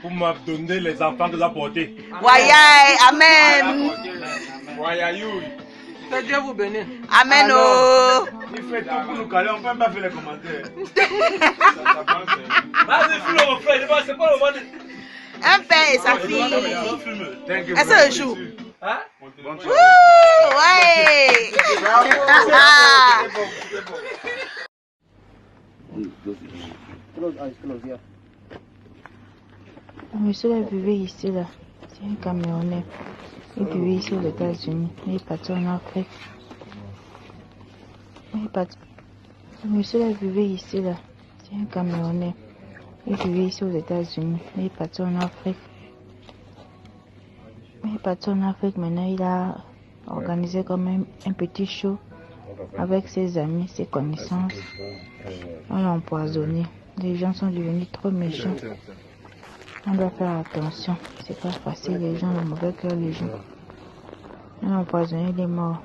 pour me donner les enfants que j'ai apportés. Wayaï, amen. Wayayoui. Que Dieu vous bénisse. Amen. Oh. Il fait tout pour nous caler, on ne peut même pas faire les commentaires. Vas-y, filme mon frère, c'est pas le moment de... Un père et sa fille. Est-ce que le chou? Hein? Ouh, ouais. Monsieur là vivait ici là, c'est un Camerounais. Il vivait ici aux États-Unis. Il est parti en Afrique. Monsieur là vivait ici là, c'est un Camerounais. Il vivait ici aux États-Unis. Il est parti en Afrique. Il est parti en Afrique, maintenant il a organisé comme un petit show avec ses amis, ses connaissances. On l'a empoisonné. Les gens sont devenus trop méchants. On doit faire attention. C'est pas facile, les gens, le mauvais cœur, les gens. On l'a empoisonné, il est mort.